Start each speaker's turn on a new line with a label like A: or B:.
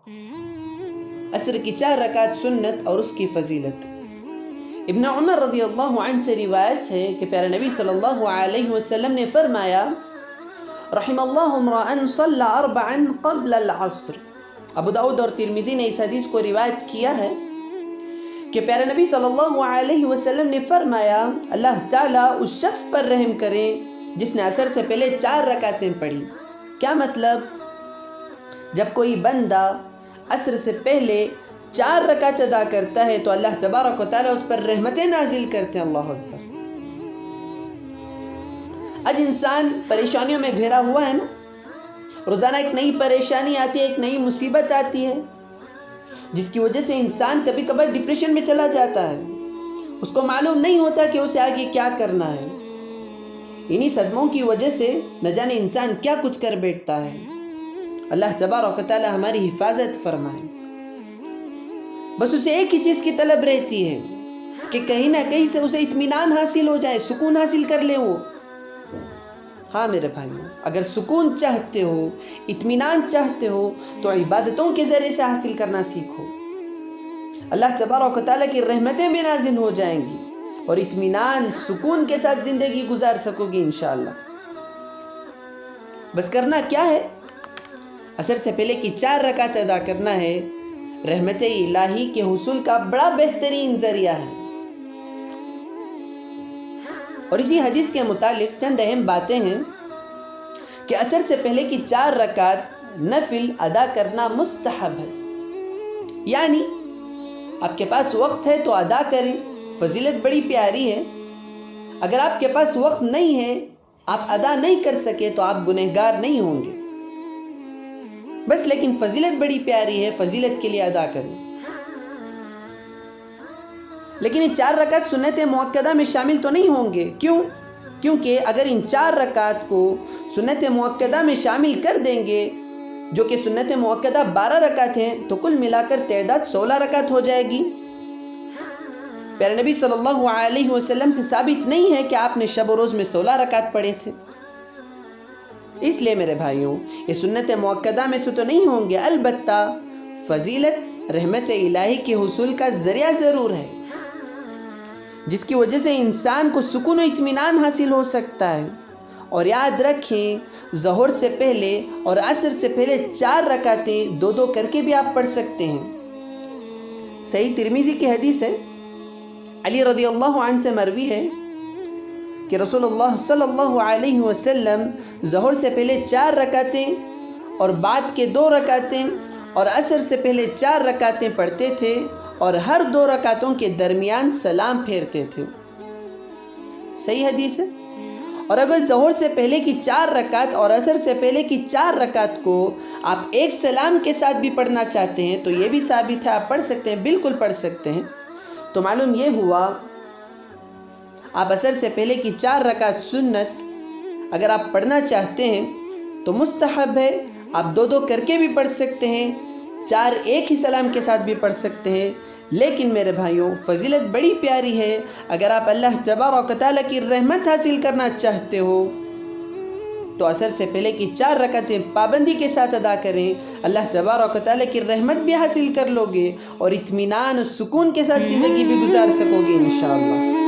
A: عصر کی 4 رکعت سنت اور اس کی فضیلت۔ ابن عمر رضی اللہ عنہ سے روایت ہے کہ پیارے نبی صلی اللہ علیہ وسلم نے فرمایا رحم اللہ امرأ صلی 4 قبل العصر۔ ابو داؤد اور ترمذی نے اس حدیث کو روایت کیا ہے کہ پیارے نبی صلی اللہ علیہ وسلم نے فرمایا اللہ تعالیٰ اس شخص پر رحم کرے جس نے عصر سے پہلے 4 رکعتیں پڑھی۔ کیا مطلب؟ جب کوئی بندہ عصر سے پہلے 4 رکعت ادا کرتا ہے تو اللہ تبارک و تعالیٰ اس پر رحمتیں نازل کرتے ہیں۔ اللہ اکبر۔ آج انسان پریشانیوں میں گھرا ہوا ہے نا، روزانہ ایک نئی پریشانی آتی ہے، ایک نئی مصیبت آتی ہے، جس کی وجہ سے انسان کبھی کبھار ڈپریشن میں چلا جاتا ہے، اس کو معلوم نہیں ہوتا کہ اسے آگے کیا کرنا ہے۔ انہی صدموں کی وجہ سے نہ جانے انسان کیا کچھ کر بیٹھتا ہے۔ اللہ تبارک و تعالی ہماری حفاظت فرمائے۔ بس اسے ایک ہی چیز کی طلب رہتی ہے کہ کہیں نہ کہیں سے اسے اطمینان حاصل ہو جائے، سکون حاصل کر لے وہ۔ ہاں میرے بھائیوں، اگر سکون چاہتے ہو، اطمینان چاہتے ہو تو عبادتوں کے ذریعے سے حاصل کرنا سیکھو۔ اللہ تبارک و تعالیٰ کی رحمتیں بھی نازل ہو جائیں گی اور اطمینان سکون کے ساتھ زندگی گزار سکو گی انشاءاللہ۔ بس کرنا کیا ہے؟ عصر سے پہلے کی 4 رکعت ادا کرنا ہے۔ رحمت الہی کے حصول کا بڑا بہترین ذریعہ ہے۔ اور اسی حدیث کے متعلق چند اہم باتیں ہیں کہ عصر سے پہلے کی 4 رکعت نفل ادا کرنا مستحب ہے، یعنی آپ کے پاس وقت ہے تو ادا کریں، فضیلت بڑی پیاری ہے۔ اگر آپ کے پاس وقت نہیں ہے، آپ ادا نہیں کر سکے تو آپ گنہگار نہیں ہوں گے، بس لیکن فضیلت بڑی پیاری ہے، فضیلت کے لیے ادا کریں۔ لیکن یہ 4 رکعت سنت مؤکدہ میں شامل تو نہیں ہوں گے۔ کیوں؟ کیونکہ اگر ان 4 رکعت کو سنت مؤکدہ میں شامل کر دیں گے، جو کہ سنت مؤکدہ 12 رکعت ہیں، تو کل ملا کر تعداد 16 رکعت ہو جائے گی۔ پیارے نبی صلی اللہ علیہ وسلم سے ثابت نہیں ہے کہ آپ نے شب و روز میں 16 رکعت پڑھے تھے۔ اس لیے میرے بھائیوں، یہ سنت مؤکدہ میں سے تو نہیں ہوں گے، البتہ فضیلت رحمت الہی کے حصول کا ذریعہ ضرور ہے، جس کی وجہ سے انسان کو سکون و اطمینان حاصل ہو سکتا ہے۔ اور یاد رکھیں، ظہر سے پہلے اور عصر سے پہلے 4 رکعتیں 2 کر کے بھی آپ پڑھ سکتے ہیں۔ صحیح ترمذی کی حدیث ہے، علی رضی اللہ عنہ سے مروی ہے کہ رسول اللہ صلی اللہ علیہ وسلم ظہر سے پہلے 4 رکعتیں اور بعد کے 2 رکعتیں اور عصر سے پہلے 4 رکعتیں پڑھتے تھے، اور ہر 2 رکعتوں کے درمیان سلام پھیرتے تھے۔ صحیح حدیث ہے۔ اور اگر ظہر سے پہلے کی 4 رکعت اور عصر سے پہلے کی 4 رکعت کو آپ ایک سلام کے ساتھ بھی پڑھنا چاہتے ہیں تو یہ بھی ثابت ہے، آپ پڑھ سکتے ہیں، بالکل پڑھ سکتے ہیں۔ تو معلوم یہ ہوا، آپ عصر سے پہلے کی 4 رکعت سنت اگر آپ پڑھنا چاہتے ہیں تو مستحب ہے، آپ 2 کر کے بھی پڑھ سکتے ہیں، 4 ایک ہی سلام کے ساتھ بھی پڑھ سکتے ہیں۔ لیکن میرے بھائیوں، فضیلت بڑی پیاری ہے۔ اگر آپ اللہ تبارک و تعالیٰ کی رحمت حاصل کرنا چاہتے ہو تو عصر سے پہلے کی 4 رکعتیں پابندی کے ساتھ ادا کریں، اللہ تبارک و تعالیٰ کی رحمت بھی حاصل کر لو گے اور اطمینان و سکون کے ساتھ زندگی بھی گزار سکو گے انشاءاللہ۔